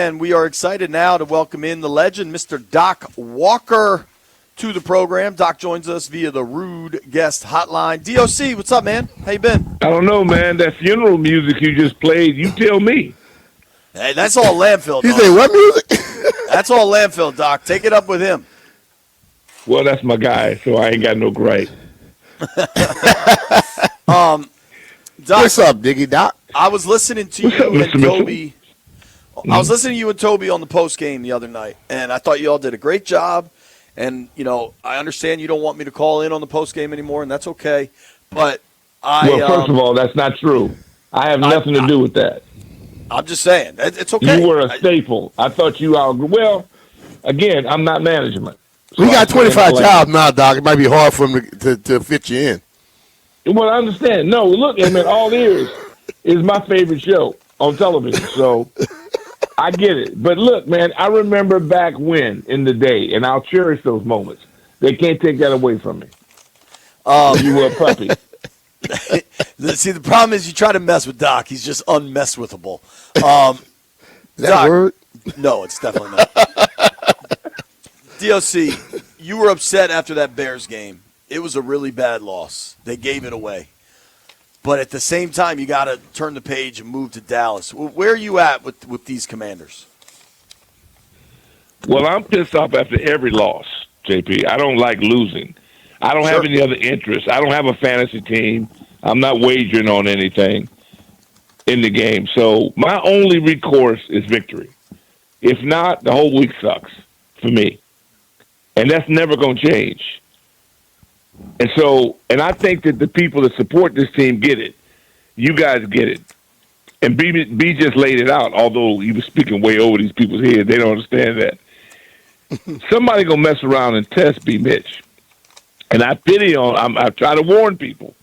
And we are excited now to welcome in the legend, Mr. Doc Walker, to the program. Doc joins us via the Rude Guest Hotline. DOC, what's up, man? How you been? I don't know, man. That funeral music you just played, you tell me. Hey, that's all landfill, He Doc. said, what music? That's all landfill, Doc. Take it up with him. Well, that's my guy, so I ain't got no gripe. Doc, What's up, Diggy Doc? I was listening to What's you up, and Mr. Mitchell? Toby. I was listening to you and Toby on the post game the other night, and I thought you all did a great job. And, you know, I understand you don't want me to call in on the post game anymore, and that's okay. But Well, first of all, that's not true. I have nothing to do with that. I'm just saying. It's okay. You were a staple. I thought you all. Well, again, I'm not management. So We got I can't 25 blame. jobs now, Doc. It might be hard for him to fit you in. Well, I understand. No, look, I mean, All Ears is my favorite show on television, so I get it. But look, man, I remember back when in the day, and I'll cherish those moments. They can't take that away from me. You were a puppy. See, the problem is you try to mess with Doc. He's just unmesswithable. Is that Doc, a word? No, it's definitely not. DOC, you were upset after that Bears game. It was a really bad loss. They gave it away. But at the same time, you got to turn the page and move to Dallas. Where are you at with these Commanders? Well, I'm pissed off after every loss, JP. I don't like losing. I don't have any other interests. I don't have a fantasy team. I'm not wagering on anything in the game. So my only recourse is victory. If not, the whole week sucks for me. And that's never going to change. And I think that the people that support this team get it. You guys get it. And B just laid it out, although he was speaking way over these people's heads. They don't understand that. Somebody going to mess around and test BMitch. And I try to warn people.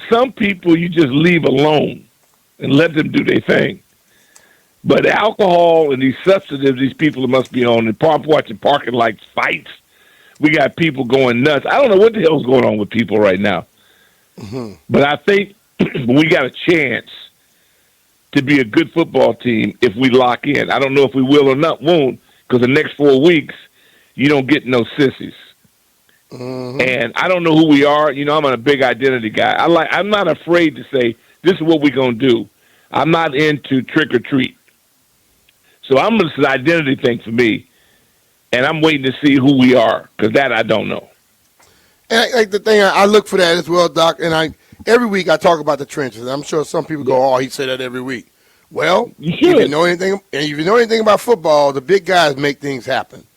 Some people you just leave alone and let them do their thing. But alcohol and these substances, these people that must be on the watching parking lights fights. We got people going nuts. I don't know what the hell's going on with people right now. Mm-hmm. But I think we got a chance to be a good football team if we lock in. I don't know if we will or not, won't, because the next 4 weeks, you don't get no sissies. Mm-hmm. And I don't know who we are. You know, I'm a big identity guy. I'm not afraid to say, this is what we're going to do. I'm not into trick or treat. So this is an identity thing for me. And I'm waiting to see who we are, because that I don't know. And like the thing, I look for that as well, Doc. And every week I talk about the trenches. I'm sure some people go, "Oh, he said that every week." Well, if you know anything about football, the big guys make things happen.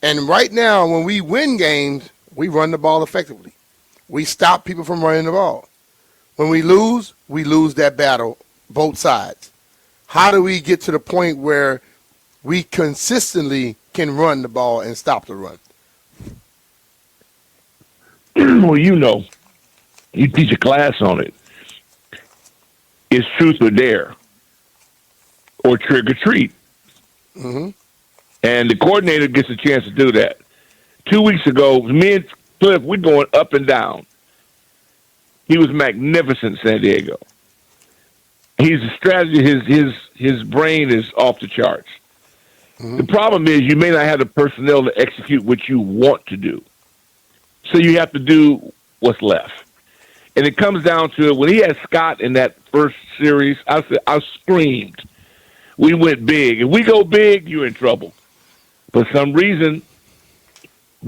And right now, when we win games, we run the ball effectively. We stop people from running the ball. When we lose that battle, both sides. How do we get to the point where we consistently can run the ball and stop the run? Well, you teach a class on it. It's truth or dare, or trick or treat. Mm-hmm. And the coordinator gets a chance to do that. 2 weeks ago, me and Cliff, we're going up and down. He was magnificent, San Diego. He's a strategy. His brain is off the charts. Mm-hmm. The problem is you may not have the personnel to execute what you want to do. So you have to do what's left. And it comes down to when he had Scott in that first series, I screamed. We went big. If we go big, you're in trouble. For some reason,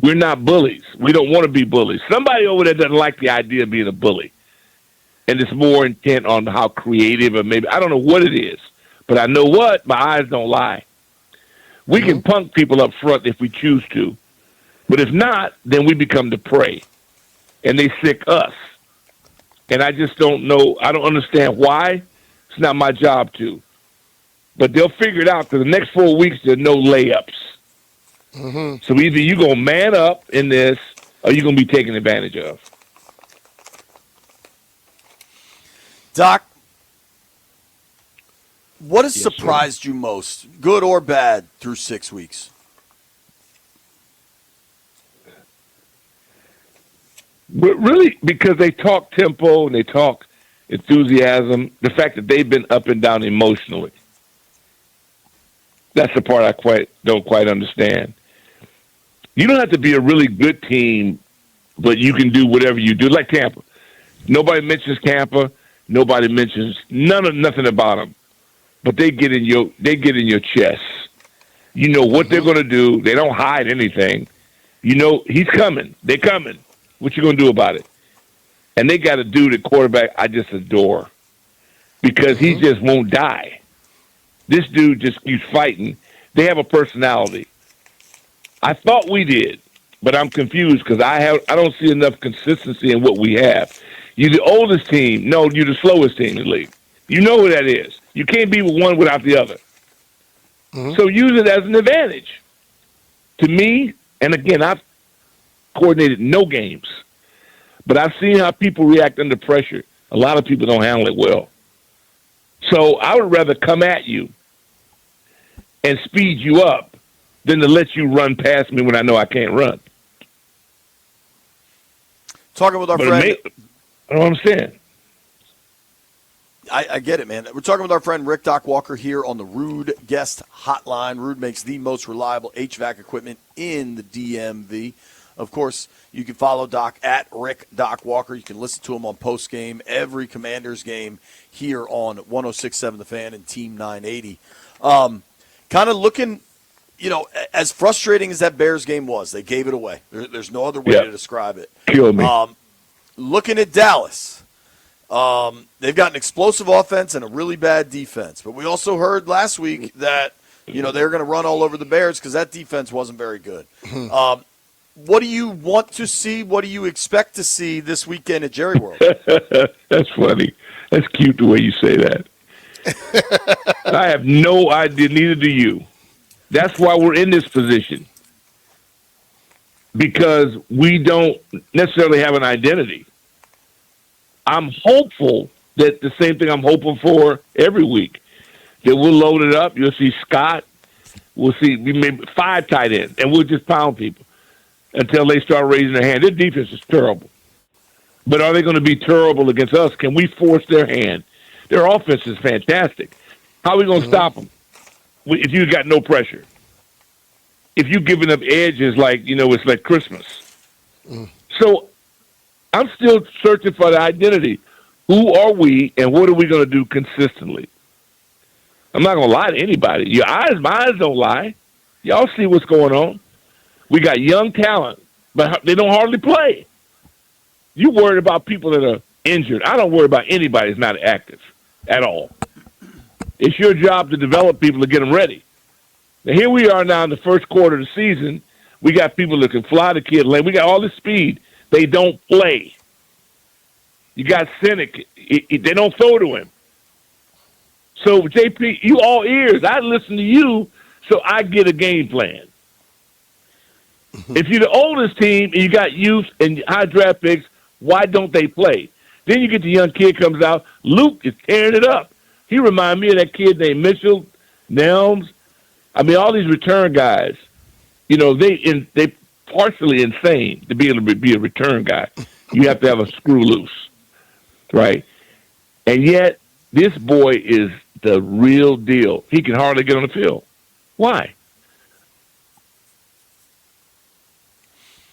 we're not bullies. We don't want to be bullies. Somebody over there doesn't like the idea of being a bully. And it's more intent on how creative or maybe, I don't know what it is. But I know what, my eyes don't lie. We can punk people up front if we choose to. But if not, then we become the prey. And they sick us. And I just don't know. I don't understand why. It's not my job to. But they'll figure it out because the next 4 weeks, there's no layups. Mm-hmm. So either you're going to man up in this or you're going to be taken advantage of. Doc, what has surprised you most, good or bad, through 6 weeks? But really, because they talk tempo and they talk enthusiasm, the fact that they've been up and down emotionally. That's the part I don't quite understand. You don't have to be a really good team, but you can do whatever you do. Like Tampa, nobody mentions Tampa. Nobody mentions nothing about them, but they get in your chest. You know what they're going to do. They don't hide anything. You know he's coming. They're coming. What you going to do about it? And they got a dude at quarterback I just adore because he just won't die. This dude just keeps fighting. They have a personality. I thought we did, but I'm confused because I don't see enough consistency in what we have. You're the oldest team. No, you're the slowest team in the league. You know who that is. You can't be one without the other. So use it as an advantage. To me, and again, I've coordinated no games, but I've seen how people react under pressure. A lot of people don't handle it well. So I would rather come at you and speed you up than to let you run past me when I know I can't run. Talking with our friend. I know what I'm saying. I get it, man. We're talking with our friend Rick Doc Walker here on the Rude Guest Hotline. Rude makes the most reliable HVAC equipment in the DMV. Of course, you can follow Doc at Rick Doc Walker. You can listen to him on post-game, every Commanders game here on 106.7 The Fan and Team 980. Kind of looking, as frustrating as that Bears game was, they gave it away. There's no other way to describe it. Kill me. Looking at Dallas, they've got an explosive offense and a really bad defense. But we also heard last week that, they're going to run all over the Bears because that defense wasn't very good. What do you want to see? What do you expect to see this weekend at Jerry World? That's funny. That's cute the way you say that. I have no idea, neither do you. That's why we're in this position. Because we don't necessarily have an identity. I'm hopeful that the same thing I'm hoping for every week, that we'll load it up. You'll see Scott. We'll see maybe 5 tight ends, and we'll just pound people until they start raising their hand. Their defense is terrible. But are they going to be terrible against us? Can we force their hand? Their offense is fantastic. How are we going to stop them if you got no pressure? If you're giving up edges like, it's like Christmas. So I'm still searching for the identity. Who are we and what are we going to do consistently? I'm not going to lie to anybody. My eyes don't lie. Y'all see what's going on. We got young talent, but they don't hardly play. You worried about people that are injured. I don't worry about anybody that's not active at all. It's your job to develop people to get them ready. Now, here we are now in the first quarter of the season. We got people that can fly the kid lane. We got all this speed. They don't play. You got Cynic. They don't throw to him. So, JP, you all ears. I listen to you, so I get a game plan. If you're the oldest team and you got youth and high draft picks, why don't they play? Then you get the young kid comes out. Luke is tearing it up. He reminds me of that kid named Mitchell, Nelms. I mean, all these return guys, they partially insane to be able to be a return guy. You have to have a screw loose, right? And yet, this boy is the real deal. He can hardly get on the field. Why?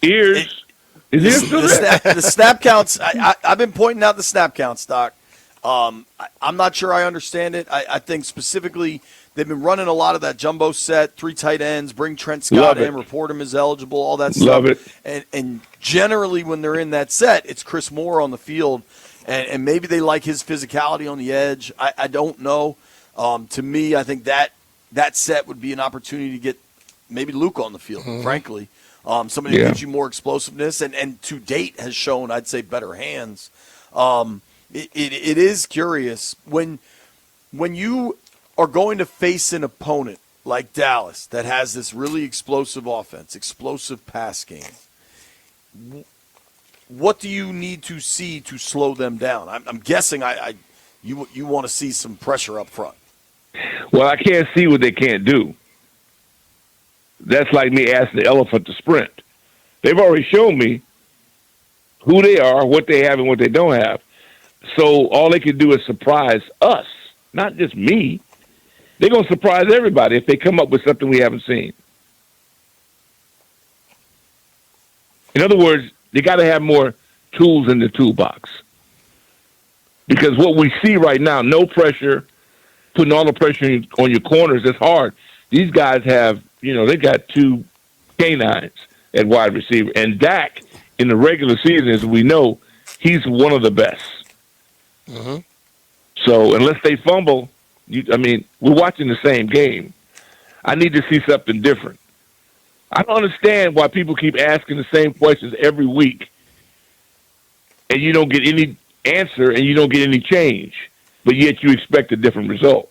Ears. The snap counts. I've been pointing out the snap counts, Doc. I'm not sure I understand it. I think specifically they've been running a lot of that jumbo set, 3 tight ends, bring Trent Scott in, report him as eligible, all that stuff. Love it. And generally when they're in that set, it's Chris Moore on the field, and maybe they like his physicality on the edge. I don't know. To me, I think that set would be an opportunity to get maybe Luke on the field, frankly. Somebody who gives you more explosiveness and to date has shown, I'd say, better hands. It is curious when you are going to face an opponent like Dallas that has this really explosive offense, explosive pass game. What do you need to see to slow them down? I'm guessing you want to see some pressure up front. Well, I can't see what they can't do. That's like me asking the elephant to sprint. They've already shown me who they are, what they have, and what they don't have. So all they can do is surprise us, not just me. They're going to surprise everybody if they come up with something we haven't seen. In other words, they got to have more tools in the toolbox. Because what we see right now, no pressure, putting all the pressure on your corners, it's hard. These guys have, they got two canines at wide receiver. And Dak, in the regular season, as we know, he's one of the best. Mm-hmm. So unless they fumble, we're watching the same game. I need to see something different. I don't understand why people keep asking the same questions every week, and you don't get any answer and you don't get any change, but yet you expect a different result.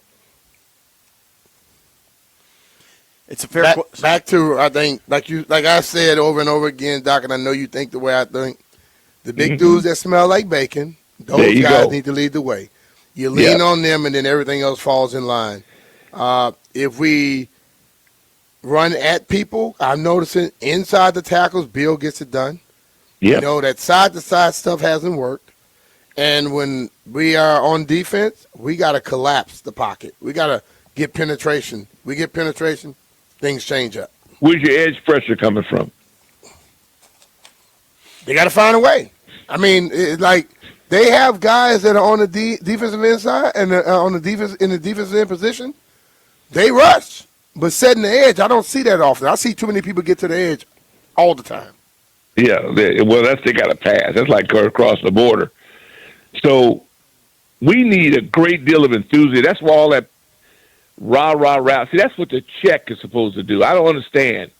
It's a fair question. Back to, I think, like I said over and over again, Doc, and I know you think the way I think. The big dudes that smell like bacon, those guys need to lead the way. You lean on them, and then everything else falls in line. If we run at people, I'm noticing inside the tackles, Bill gets it done. Yep. That side-to-side stuff hasn't worked. And when we are on defense, we got to collapse the pocket. We got to get penetration. We get penetration, things change up. Where's your edge pressure coming from? They got to find a way. I mean, they have guys that are on the defensive inside and on the defense in the defensive end position. They rush, but setting the edge, I don't see that often. I see too many people get to the edge all the time. Yeah, they got to pass. That's like across the border. So we need a great deal of enthusiasm. That's why all that rah. See, that's what the check is supposed to do. I don't understand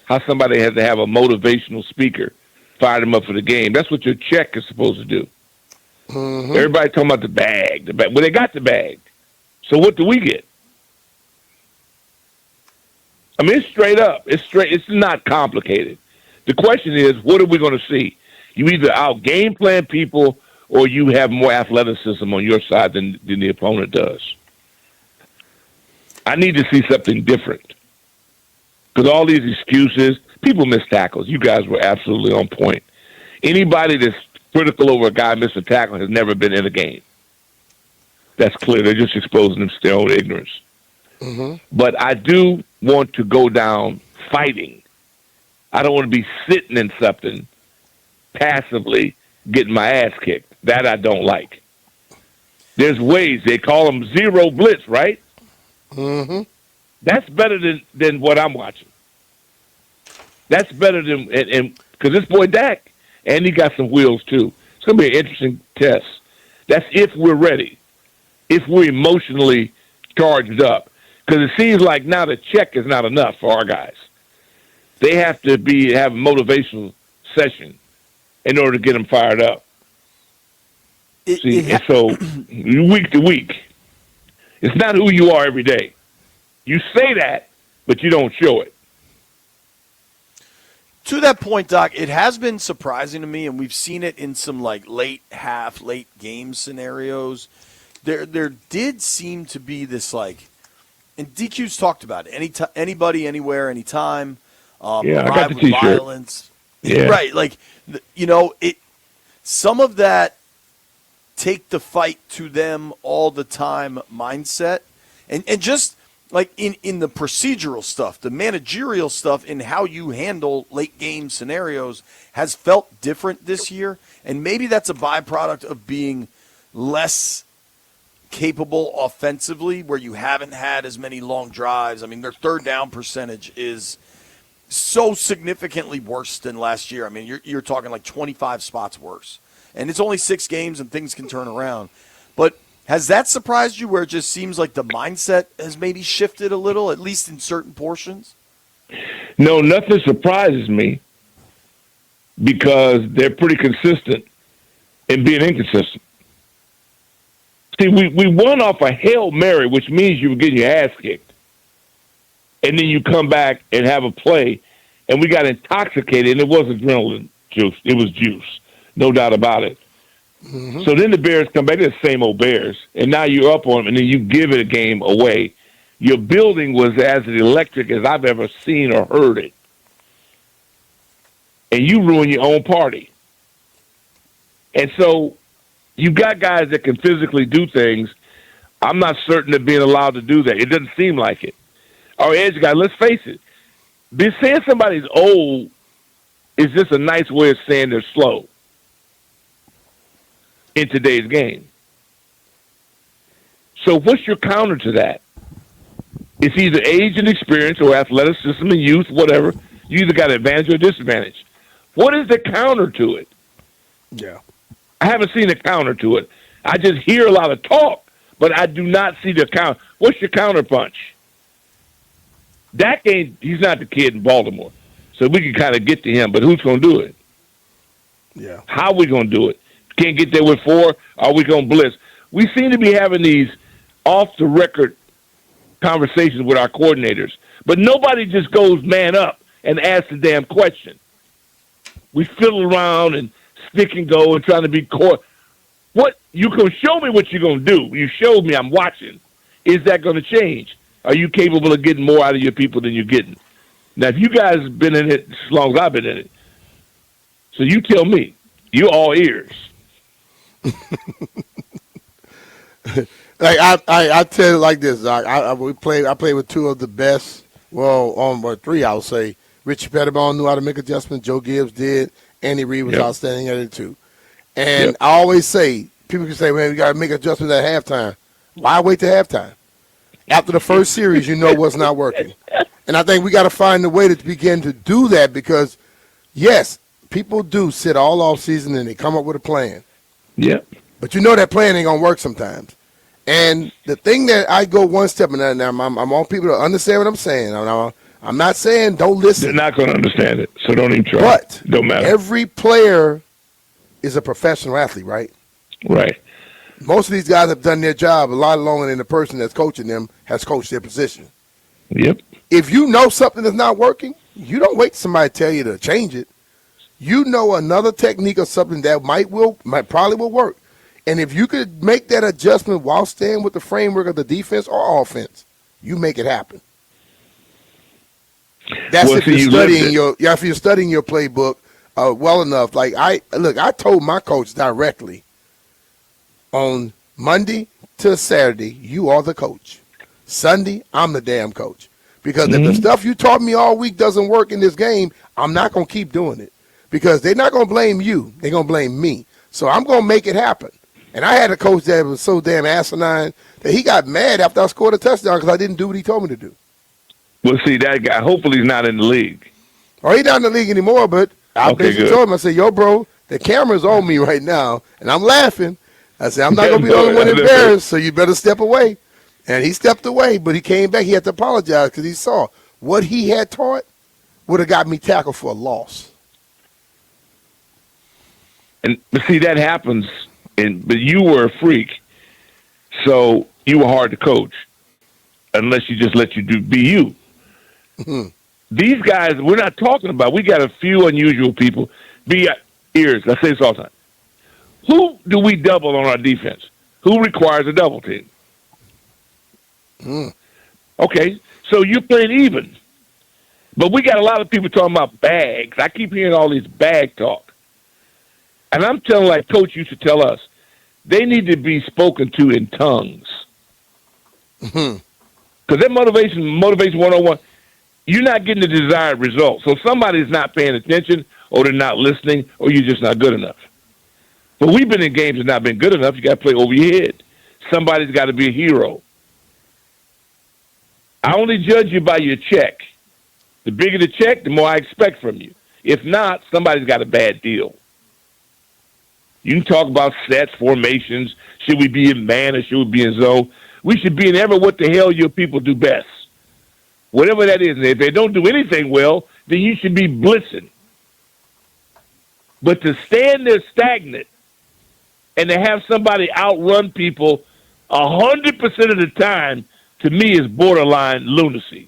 how somebody has to have a motivational speaker fire them up for the game. That's what your check is supposed to do. Mm-hmm. Everybody talking about the bag. Well, they got the bag. So what do we get? I mean, it's straight up. It's not complicated. The question is, what are we going to see? You either out game plan people or you have more athleticism on your side than the opponent does. I need to see something different. Because all these excuses, people miss tackles. You guys were absolutely on point. Anybody that's critical over a guy missing a tackle has never been in a game. That's clear. They're just exposing them to their own ignorance. Mm-hmm. But I do want to go down fighting. I don't want to be sitting in something passively getting my ass kicked. That I don't like. There's ways. They call them zero blitz, right? Mm-hmm. That's better than what I'm watching. That's better than because this boy Dak, and he got some wheels too. It's going to be an interesting test. That's if we're ready, if we're emotionally charged up. Because it seems like now the check is not enough for our guys. They have to have a motivational session in order to get them fired up. So week to week, it's not who you are every day. You say that, but you don't show it. To that point, Doc, it has been surprising to me, and we've seen it in some late game scenarios. There did seem to be this and DQ's talked about it. Anybody, anywhere, anytime. I got the T-shirt. Violence. Yeah. Right. Some of that take the fight to them all the time mindset. And just in the procedural stuff, the managerial stuff, in how you handle late game scenarios has felt different this year. And maybe that's a byproduct of being less capable offensively, where you haven't had as many long drives. I mean, their third down percentage is so significantly worse than last year. I mean, you're talking 25 spots worse. And it's only 6 games and things can turn around. But has that surprised you, where it just seems like the mindset has maybe shifted a little, at least in certain portions? No, nothing surprises me because they're pretty consistent in being inconsistent. See, we won off a Hail Mary, which means you were getting your ass kicked. And then you come back and have a play, and we got intoxicated, and it wasn't adrenaline juice. It was juice. No doubt about it. Mm-hmm. So then the Bears come back. They're the same old Bears. And now you're up on them, and then you give it a game away. Your building was as electric as I've ever seen or heard it. And you ruin your own party. And so you got guys that can physically do things. I'm not certain of being allowed to do that. It doesn't seem like it. Our edge guy, let's face it, saying somebody's old is just a nice way of saying they're slow in today's game. So what's your counter to that? It's either age and experience or athleticism and youth, whatever. You either got advantage or disadvantage. What is the counter to it? Yeah. I haven't seen a counter to it. I just hear a lot of talk, but I do not see the counter. What's your counter punch? Dak he's not the kid in Baltimore. So we can kind of get to him, but who's going to do it? Yeah. How are we going to do it? Can't get there with 4? Are we going to blitz? We seem to be having these off-the-record conversations with our coordinators, but nobody just goes man up and asks the damn question. We fiddle around and stick and go and trying to be court. What you can show me what you're going to do. You showed me. I'm watching. Is that going to change? Are you capable of getting more out of your people than you're getting? Now, if you guys have been in it as long as I've been in it, so you tell me. You're all ears. Like I tell it like this, Doc. I played with two of the best. Well, 3, I would say. Richie Pettibone knew how to make adjustments. Joe Gibbs did. Andy Reid was outstanding at it too. And I always say, people can say, "Man, we got to make adjustments at halftime." Why wait till halftime? After the first series, you know what's not working. And I think we got to find a way to begin to do that because, yes, people do sit all off season and they come up with a plan. Yeah. But you know that plan ain't gonna work sometimes. And the thing that I go one step, and I'm on people to understand what I'm saying. I'm not saying don't listen. They're not going to understand it, so don't even try. But don't matter. Every player is a professional athlete, right? Right. Most of these guys have done their job a lot longer than the person that's coaching them has coached their position. Yep. If you know something is not working, you don't wait for somebody to tell you to change it. You know another technique or something that probably will work. And if you could make that adjustment while staying with the framework of the defense or offense, you make it happen. That's if you're studying your playbook well enough. Like I told my coach directly on Monday to Saturday, you are the coach. Sunday, I'm the damn coach. Because if the stuff you taught me all week doesn't work in this game, I'm not going to keep doing it. Because they're not going to blame you. They're going to blame me. So I'm going to make it happen. And I had a coach that was so damn asinine that he got mad after I scored a touchdown because I didn't do what he told me to do. Well, see, that guy, hopefully he's not in the league. Oh, he's not in the league anymore, but I basically told him, I said, yo, bro, the camera's on me right now, and I'm laughing. I said, I'm not going to be the only one embarrassed, so you better step away. And he stepped away, but he came back. He had to apologize because he saw what he had taught would have got me tackled for a loss. But see, that happens, but you were a freak, so you were hard to coach unless you just let you be you. These guys, we're not talking about. We got a few unusual people. Ears. I say this all the time. Who do we double on our defense? Who requires a double team? Okay, so you're playing even. But we got a lot of people talking about bags. I keep hearing all this bag talk. And I'm telling, like Coach used to tell us, they need to be spoken to in tongues. Because that motivation 101, you're not getting the desired result. So somebody's not paying attention, or they're not listening, or you're just not good enough. But we've been in games that not been good enough. You got to play over your head. Somebody's got to be a hero. I only judge you by your check. The bigger the check, the more I expect from you. If not, somebody's got a bad deal. You can talk about sets, formations. Should we be in man or should we be in zone? We should be in what the hell your people do best. Whatever that is. And if they don't do anything well, then you should be blitzing. But to stand there stagnant and to have somebody outrun people 100% of the time, to me, is borderline lunacy.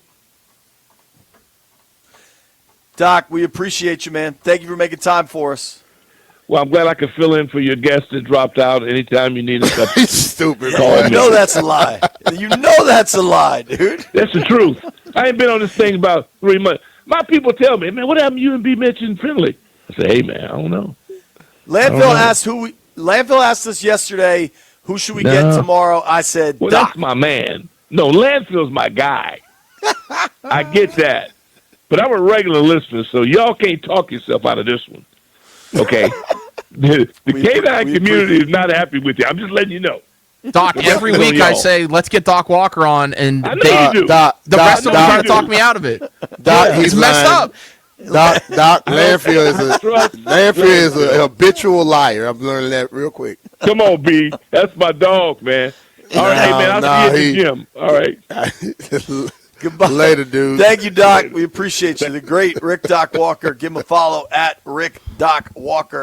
Doc, we appreciate you, man. Thank you for making time for us. Well, I'm glad I could fill in for your guest that dropped out anytime you needed something. Stupid. You know that's a lie. You know that's a lie, dude. That's the truth. I ain't been on this thing about 3 months. My people tell me, man, what happened to you and BMitch and Finlay? I say, hey, man, I don't know. Landfill asked us yesterday Who should we get tomorrow? I said, well, Doc. that's my man. No, Landfield's my guy. I get that. But I'm a regular listener, so y'all can't talk yourself out of this one. Okay? The K9 community is not happy with you. I'm just letting you know. Doc, every week I say, let's get Doc Walker on, and I know you do. the rest of them try to talk me out of it. Doc, He's messed up. Doc, Landfield is a habitual liar. I'm learning that real quick. Come on, B. That's my dog, man. All right, hey, man, I'll see you at the gym. All right. Goodbye. Later, dude. Thank you, Doc. We appreciate you. The great Rick Doc Walker. Give him a follow at Rick Doc Walker.